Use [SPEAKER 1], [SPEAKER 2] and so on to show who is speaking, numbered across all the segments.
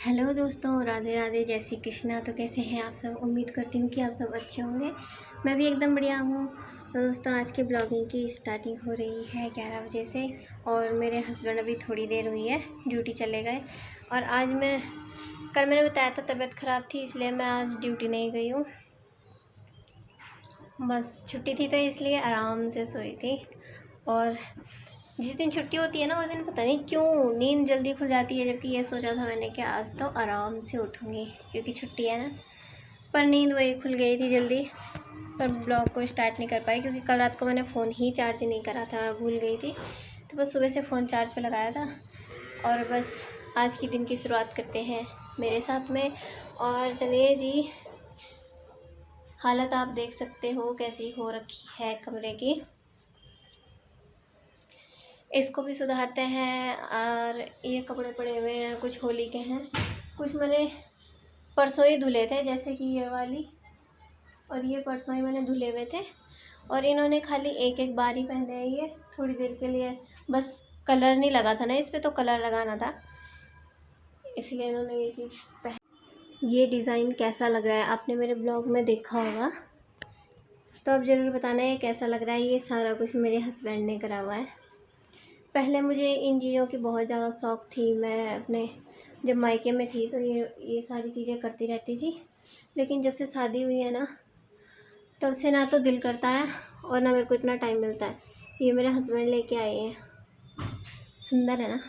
[SPEAKER 1] Hello दोस्तों, राधे राधे, जय श्री कृष्णा। तो कैसे हैं आप सब? उम्मीद करती हूँ कि आप सब अच्छे होंगे। मैं भी एकदम बढ़िया हूँ। तो दोस्तों, आज के ब्लॉगिंग की स्टार्टिंग हो रही है 11 बजे से। और मेरे हस्बैंड अभी थोड़ी देर हुई है ड्यूटी चले गए। और आज कल मैंने बताया था तबीयत ख़राब थी, इसलिए मैं आज ड्यूटी नहीं गई हूँ। बस छुट्टी थी तो इसलिए आराम से सोई थी। और जिस दिन छुट्टी होती है ना, उस दिन पता नहीं क्यों नींद जल्दी खुल जाती है, जबकि ये सोचा था मैंने कि आज तो आराम से उठूँगी क्योंकि छुट्टी है ना। पर नींद वही खुल गई थी जल्दी। पर ब्लॉग को स्टार्ट नहीं कर पाई क्योंकि कल रात को मैंने फ़ोन ही चार्ज नहीं करा था, मैं भूल गई थी। तो बस सुबह से फ़ोन चार्ज पे लगाया था। और बस आज की दिन की शुरुआत करते हैं मेरे साथ में। और चलिए जी, हालत आप देख सकते हो कैसी हो रखी है कमरे की। इसको भी सुधारते हैं। और ये कपड़े पड़े हुए हैं, कुछ होली के हैं, कुछ मैंने परसों ही धुले थे, जैसे कि ये वाली और ये परसों ही मैंने धुले हुए थे। और इन्होंने खाली एक एक बार ही पहने हैं ये, थोड़ी देर के लिए बस। कलर नहीं लगा था ना इस पर, तो कलर लगाना था, इसलिए इन्होंने ये चीज़ पहन। ये डिज़ाइन कैसा लग रहा है? आपने मेरे ब्लॉग में देखा होगा, तो अब ज़रूर बताना है कैसा लग रहा है। ये सारा कुछ मेरे हस्बैंड ने करा हुआ है। पहले मुझे इन चीज़ों की बहुत ज़्यादा शौक़ थी। मैं अपने जब मायके में थी तो ये सारी चीज़ें करती रहती थी। लेकिन जब से शादी हुई है ना, तब से ना तो दिल करता है और ना मेरे को इतना टाइम मिलता है। ये मेरे हस्बैंड लेके आए हैं, सुंदर है ना।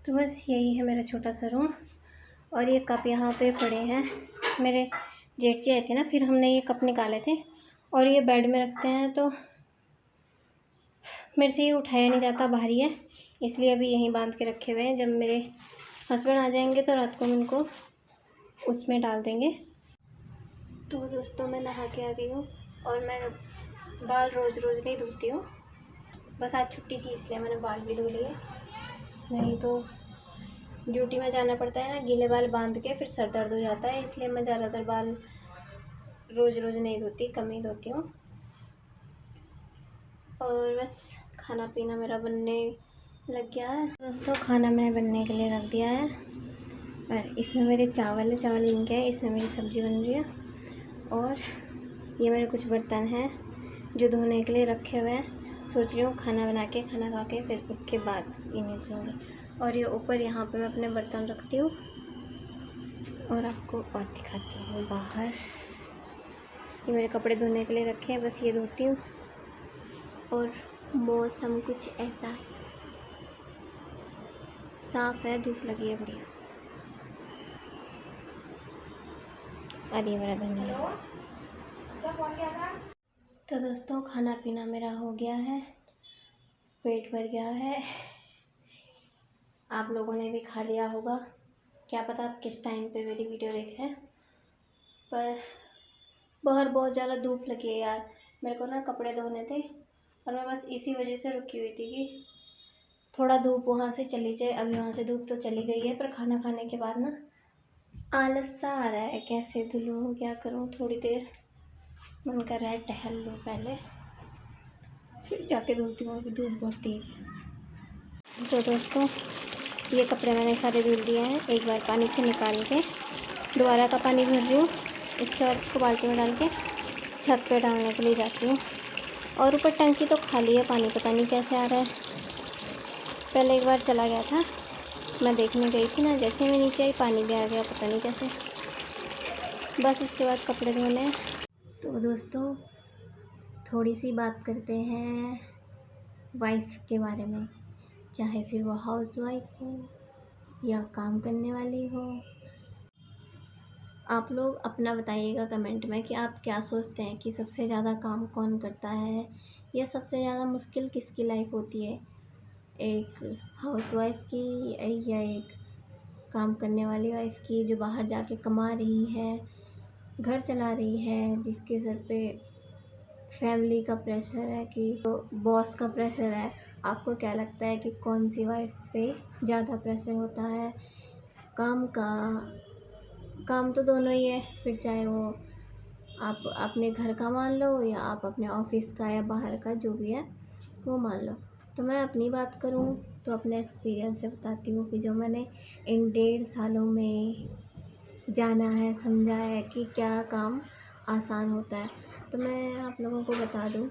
[SPEAKER 1] तो बस यही है मेरा छोटा सा रूम। और ये कप यहाँ पे पड़े हैं, मेरे जेठ जी आए थे ना, फिर हमने ये कप निकाले थे और ये बेड में रखते हैं। तो मेरे से ये उठाया नहीं जाता, भारी है, इसलिए अभी यहीं बांध के रखे हुए हैं। जब मेरे हस्बैंड आ जाएंगे तो रात को हम इनको उसमें डाल देंगे। तो दोस्तों, मैं नहा के आ गई हूँ। और मैं बाल रोज़ रोज़ नहीं धोती हूँ, बस आज छुट्टी थी इसलिए मैंने बाल भी धो लिए। नहीं तो ड्यूटी में जाना पड़ता है ना, गीले बाल बांध के फिर सर दर्द हो जाता है, इसलिए मैं ज़्यादातर बाल रोज़ रोज़ नहीं धोती, कम ही धोती हूँ। और बस खाना पीना मेरा बनने लग गया है दोस्तों। खाना मैंने बनने के लिए रख दिया है। और इसमें मेरे चावल इनके हैं, इसमें मेरी सब्ज़ी बन रही है। और ये मेरे कुछ बर्तन हैं जो धोने के लिए रखे हुए हैं। सोच रही हूँ खाना बना के, खाना खा के फिर उसके बाद इन्हें धोऊँगी। और ये ऊपर यहाँ पे मैं अपने बर्तन रखती हूँ और आपको और दिखाती हूँ बाहर। ये मेरे कपड़े धोने के लिए रखे हैं, बस ये धोती हूँ। और मौसम कुछ ऐसा साफ है, धूप लगी है बढ़िया। और ये मेरा धनिया। तो दोस्तों, खाना पीना मेरा हो गया है, पेट भर गया है। आप लोगों ने भी खा लिया होगा, क्या पता आप किस टाइम पे मेरी वीडियो देख रहे हैं। पर बाहर बहुत ज़्यादा धूप लगी है यार। मेरे को ना कपड़े धोने थे और मैं बस इसी वजह से रुकी हुई थी कि थोड़ा धूप वहाँ से चली जाए। अभी वहाँ से धूप तो चली गई है, पर खाना खाने के बाद ना आलस सा आ रहा है, कैसे धुलूँ, क्या करूँ। थोड़ी देर मन कर रहा है टहल लूँ पहले, फिर जाके धुलती हूँ, अभी धूप बहुत तेज़ है। तो दोस्तों, ये कपड़े मैंने सारे धुल दिए हैं, एक बार पानी से निकाल के दोबारा का पानी भर रही हूँ। इसके बाद इसको बाल्टी में डाल के छत पे डालने के लिए जाती हूँ। और ऊपर टंकी तो खाली है, पानी पता नहीं कैसे आ रहा है। पहले एक बार चला गया था, मैं देखने गई थी ना, जैसे मैं नीचे आई पानी भी आ गया, पता नहीं कैसे। बस उसके बाद कपड़े धोने हैं। तो दोस्तों, थोड़ी सी बात करते हैं वाइफ के बारे में, चाहे फिर वो हाउस वाइफ हो या काम करने वाली हो। आप लोग अपना बताइएगा कमेंट में कि आप क्या सोचते हैं कि सबसे ज़्यादा काम कौन करता है, या सबसे ज़्यादा मुश्किल किसकी लाइफ होती है, एक हाउसवाइफ की या एक काम करने वाली वाइफ की जो बाहर जाके कमा रही है, घर चला रही है, जिसके सर पे फैमिली का प्रेशर है कि तो बॉस का प्रेशर है। आपको क्या लगता है कि कौन सी वाइफ पे ज़्यादा प्रेशर होता है काम का? काम तो दोनों ही है, फिर चाहे वो आप अपने घर का मान लो या आप अपने ऑफिस का या बाहर का जो भी है वो मान लो। तो मैं अपनी बात करूँ तो अपने एक्सपीरियंस से बताती हूँ कि जो मैंने इन 1.5 सालों में जाना है, समझा है कि क्या काम आसान होता है। तो मैं आप लोगों को बता दूँ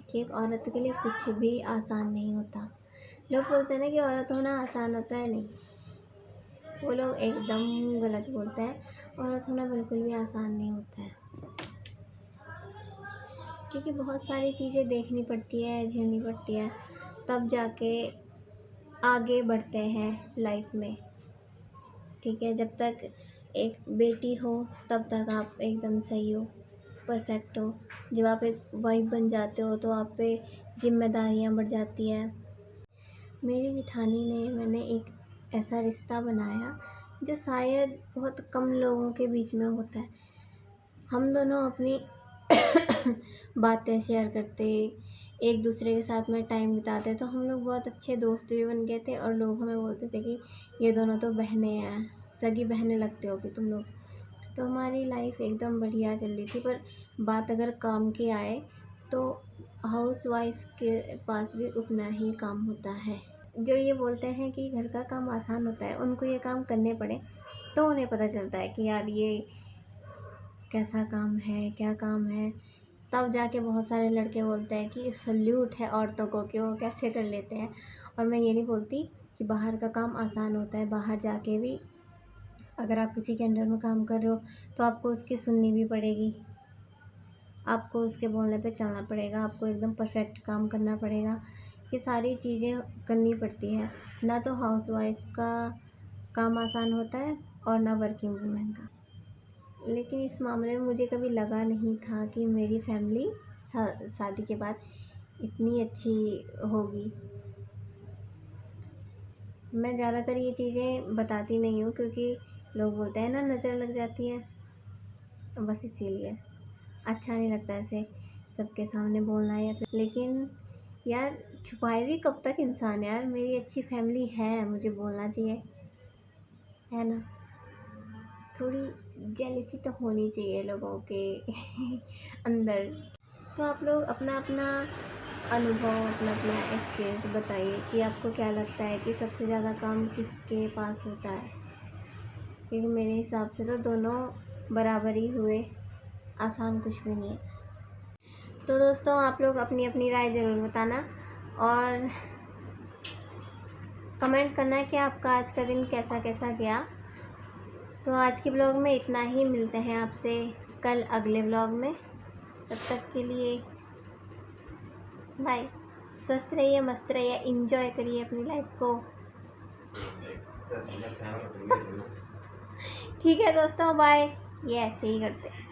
[SPEAKER 1] कि एक औरत के लिए कुछ भी आसान नहीं होता। लोग बोलते हैं ना कि औरत होना आसान होता है, नहीं, वो लोग एकदम गलत बोलते हैं। औरत होना बिल्कुल भी आसान नहीं होता है, क्योंकि बहुत सारी चीज़ें देखनी पड़ती है, झेलनी पड़ती है, तब जाके आगे बढ़ते हैं लाइफ में। ठीक है, जब तक एक बेटी हो तब तक आप एकदम सही हो, परफेक्ट हो। जब आप एक वाइफ बन जाते हो तो आप पे जिम्मेदारियाँ बढ़ जाती हैं। मेरी जेठानी ने मैंने एक ऐसा रिश्ता बनाया जो शायद बहुत कम लोगों के बीच में होता है। हम दोनों अपनी बातें शेयर करते, एक दूसरे के साथ में टाइम बिताते, तो हम लोग बहुत अच्छे दोस्त भी बन गए थे और लोग हमें बोलते थे कि ये दोनों तो बहनें हैं, सगी बहनें लगते हो कि तुम लोग। तो हमारी लाइफ एकदम बढ़िया चल रही थी। पर बात अगर काम की आए तो हाउसवाइफ के पास भी उतना ही काम होता है। जो ये बोलते हैं कि घर का काम आसान होता है, उनको ये काम करने पड़े तो उन्हें पता चलता है कि यार ये कैसा काम है, क्या काम है। तब जाके बहुत सारे लड़के बोलते हैं कि सल्यूट है औरतों को कि वो कैसे कर लेते हैं। और मैं ये नहीं बोलती कि बाहर का काम आसान होता है, बाहर जाके भी अगर आप किसी के अंडर में काम कर रहे हो तो आपको उसकी सुननी भी पड़ेगी, आपको उसके बोलने पे चलना पड़ेगा, आपको एकदम परफेक्ट काम करना पड़ेगा। ये सारी चीज़ें करनी पड़ती है। ना तो हाउसवाइफ का काम आसान होता है और ना वर्किंग वूमेन का। लेकिन इस मामले में मुझे कभी लगा नहीं था कि मेरी फैमिली शादी के बाद इतनी अच्छी होगी। मैं ज़्यादातर ये चीज़ें बताती नहीं हूँ क्योंकि लोग बोलते हैं ना नज़र लग जाती है, बस इसीलिए अच्छा नहीं लगता ऐसे सबके सामने बोलना या फिर। लेकिन यार छुपाए भी कब तक इंसान, यार मेरी अच्छी फैमिली है, मुझे बोलना चाहिए, है ना। थोड़ी जेलसी तो होनी चाहिए लोगों के अंदर। तो आप लोग अपना अपना अनुभव, अपना अपना एक्सपीरियंस बताइए कि आपको क्या लगता है कि सबसे ज़्यादा काम किसके पास होता है, क्योंकि मेरे हिसाब से तो दोनों बराबर ही हुए, आसान कुछ भी नहीं है। तो दोस्तों आप लोग अपनी अपनी राय ज़रूर बताना और कमेंट करना कि आपका आज का दिन कैसा कैसा गया। तो आज के ब्लॉग में इतना ही, मिलते हैं आपसे कल अगले ब्लॉग में। तब तक के लिए बाय। स्वस्थ रहिए, मस्त रहिए, इंजॉय करिए अपनी लाइफ को। ठीक है दोस्तों, बाय। ये ऐसे ही करते हैं।